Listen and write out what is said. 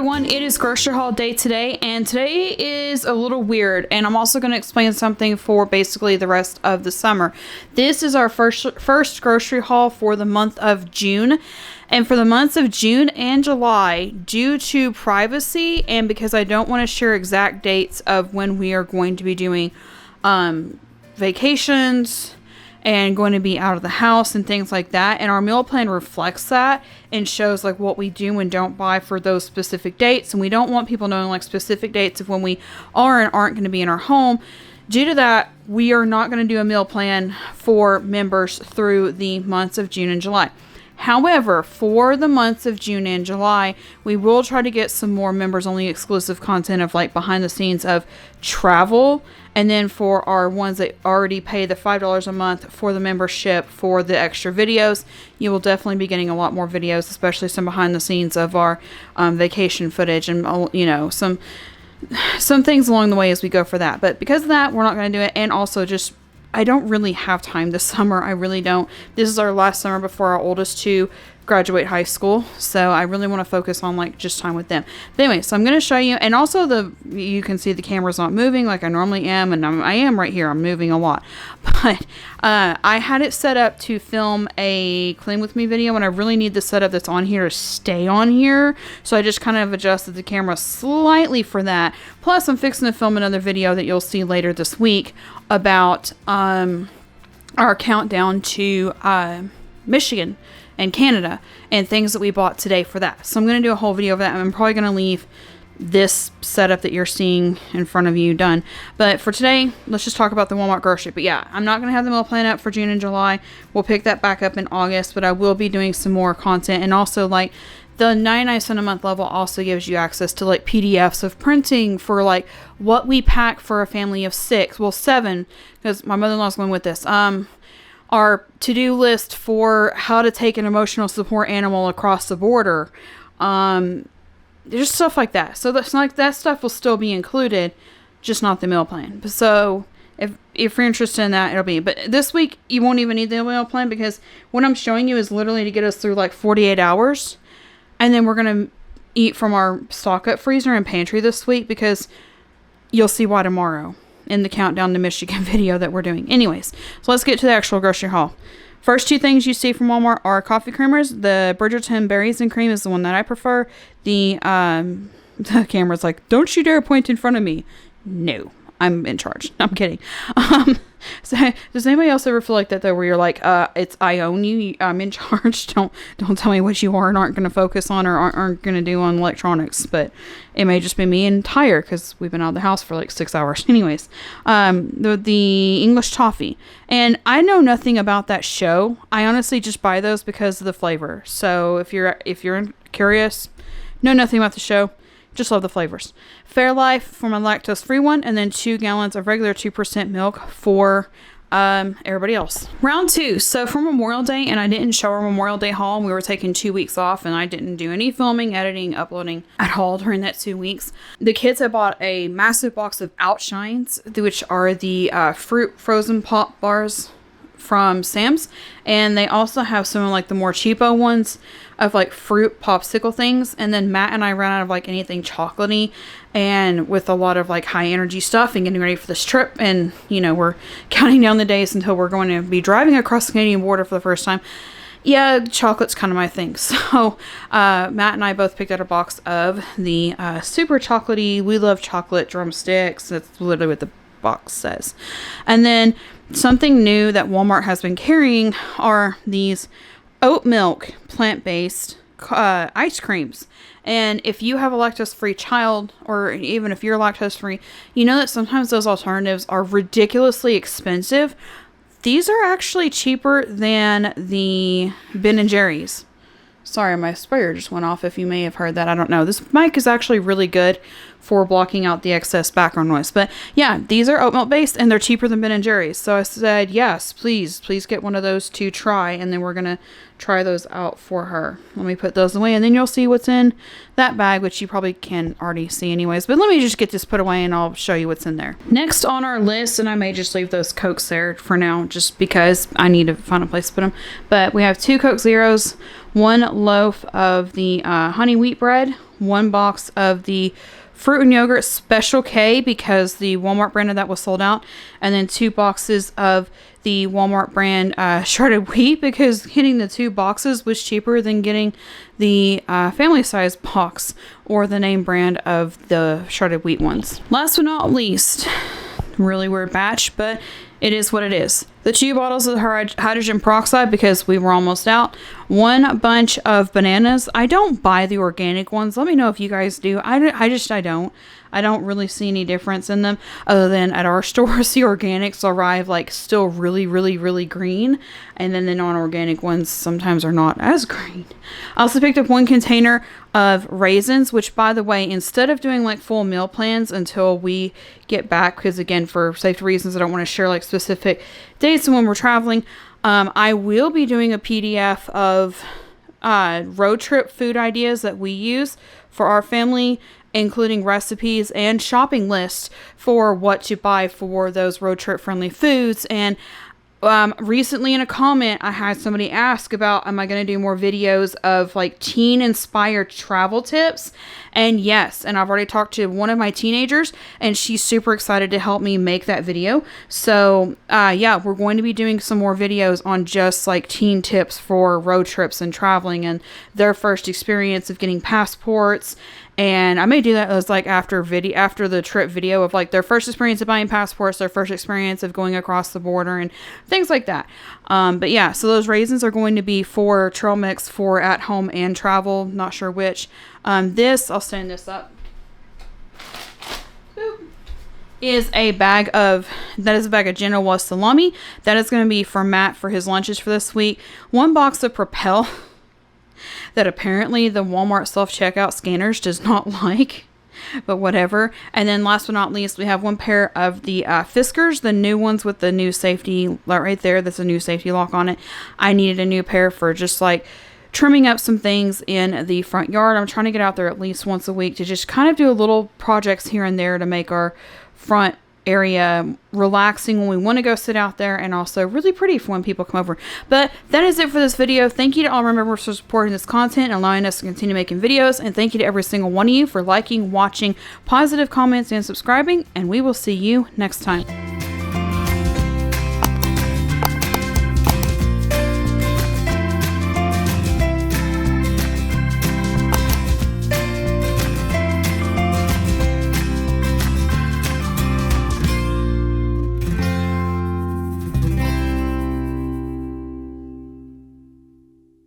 everyone, it is grocery haul day today, and today is a little weird, and I'm also going to explain something for basically the rest of the summer. This is our first grocery haul for the month of June, and for the months of June and July, due to privacy and because I don't want to share exact dates of when we are going to be doing vacations and going to be out of the house and things like that, and our meal plan reflects that and shows like what we do and don't buy for those specific dates, and we don't want people knowing like specific dates of when we are and aren't going to be in our home. Due to that, we are not going to do a meal plan for members through the months of June and July. However, for the months of June and July, we will try to get some more members only exclusive content of like behind the scenes of travel. And then for our ones that already pay the $5 a month for the membership for the extra videos, you will definitely be getting a lot more videos, especially some behind the scenes of our vacation footage and, you know, some things along the way as we go for that. But because of that, we're not going to do it. And also just, I don't really have time this summer. I really don't. This is our last summer before our oldest two graduate high school, so I really want to focus on like just time with them. But anyway, so I'm going to show you, and also you can see the camera's not moving like I normally am, and I am right here. I'm moving a lot, but I had it set up to film a clean with me video, and I really need the setup that's on here to stay on here, so I just kind of adjusted the camera slightly for that. Plus, I'm fixing to film another video that you'll see later this week about our countdown to Michigan and Canada and things that we bought today for that. So I'm going to do a whole video of that. I'm probably going to leave this setup that you're seeing in front of you done. But for today, let's just talk about the Walmart grocery. But yeah, I'm not going to have the meal plan up for June and July. We'll pick that back up in August, but I will be doing some more content. And also like the 99 cent a month level also gives you access to like PDFs of printing for like what we pack for a family of 6. Well, 7, because my mother-in-law's going with this. Our to-do list for how to take an emotional support animal across the border. There's stuff like that. So that's like that stuff will still be included, just not the meal plan. So if you're interested in that, it'll be. But this week you won't even need the meal plan because what I'm showing you is literally to get us through like 48 hours. And then we're going to eat from our stock up freezer and pantry this week because you'll see why tomorrow in the countdown to Michigan video that we're doing. Anyways, so let's get to the actual grocery haul. First two things you see from Walmart are coffee creamers. The Bridgerton Berries and Cream is the one that I prefer. The camera's like, don't you dare point in front of me. No, I'm in charge. I'm kidding. So does anybody else ever feel like that though, where you're like, it's I own you, I'm in charge. Don't tell me what you are and aren't going to focus on or aren't going to do on electronics. But it may just be me and Tyre because we've been out of the house for like 6 hours. Anyways, the English toffee, and I know nothing about that show. I honestly just buy those because of the flavor. So if you're curious, know nothing about the show. Just love the flavors. Fairlife for my lactose-free one, and then 2 gallons of regular 2% milk for everybody else. Round 2. So for Memorial Day, and I didn't show our Memorial Day haul. We were taking 2 weeks off, and I didn't do any filming, editing, uploading at all during that 2 weeks. The kids had bought a massive box of Outshines, which are the fruit frozen pop bars from Sam's, and they also have some of like the more cheapo ones of like fruit popsicle things. And then Matt and I ran out of like anything chocolatey and with a lot of like high energy stuff and getting ready for this trip, and you know, we're counting down the days until we're going to be driving across the Canadian border for the first time. Yeah, chocolate's kind of my thing. So Matt and I both picked out a box of the super chocolatey We Love Chocolate drumsticks. That's literally what the box says. And then something new that Walmart has been carrying are these oat milk plant-based ice creams. And if you have a lactose-free child, or even if you're lactose-free, you know that sometimes those alternatives are ridiculously expensive. These are actually cheaper than the Ben & Jerry's. Sorry, my sprayer just went off. If you may have heard that, I don't know. This mic is actually really good for blocking out the excess background noise. But yeah, these are oat milk based and they're cheaper than Ben & Jerry's. So I said, yes, please get one of those to try. And then we're going to try those out for her. Let me put those away and then you'll see what's in that bag, which you probably can already see anyways. But let me just get this put away and I'll show you what's in there. Next on our list, and I may just leave those Cokes there for now just because I need to find a place to put them. But we have 2 Coke Zeros, 1 loaf of the honey wheat bread, 1 box of the fruit and yogurt Special K because the Walmart brand of that was sold out, and then 2 boxes of the Walmart brand shredded wheat because getting the 2 boxes was cheaper than getting the family size box or the name brand of the shredded wheat ones. Last but not least, really weird batch, but it is what it is. The 2 bottles of hydrogen peroxide because we were almost out. 1 bunch of bananas. I don't buy the organic ones. Let me know if you guys do. I don't. I don't really see any difference in them other than at our stores, the organics arrive like still really, really, really green. And then the non-organic ones sometimes are not as green. I also picked up 1 container of raisins, which by the way, instead of doing like full meal plans until we get back, because again, for safety reasons, I don't want to share like specific dates and when we're traveling, I will be doing a PDF of road trip food ideas that we use for our family, including recipes and shopping lists for what to buy for those road trip friendly foods. And recently in a comment, I had somebody ask about, am I going to do more videos of like teen inspired travel tips? And yes, and I've already talked to one of my teenagers and she's super excited to help me make that video. So yeah, we're going to be doing some more videos on just like teen tips for road trips and traveling and their first experience of getting passports. And I may do that as like after the trip video of like their first experience of buying passports, their first experience of going across the border and things like that. But yeah, so those raisins are going to be for trail mix for at home and travel. Not sure which. I'll stand this up. Boop. Is a bag of Genoa salami. That is going to be for Matt for his lunches for this week. 1 box of Propel that apparently the Walmart self-checkout scanners does not like, but whatever. And then last but not least, we have 1 pair of the Fiskars, the new ones with the new safety right there. That's a new safety lock on it. I needed a new pair for just like trimming up some things in the front yard. I'm trying to get out there at least once a week to just kind of do a little projects here and there to make our front area relaxing when we want to go sit out there and also really pretty for when people come over. But that is it for this video. Thank you to all my members for supporting this content and allowing us to continue making videos, and thank you to every single one of you for liking, watching, positive comments, and subscribing, and we will see you next time.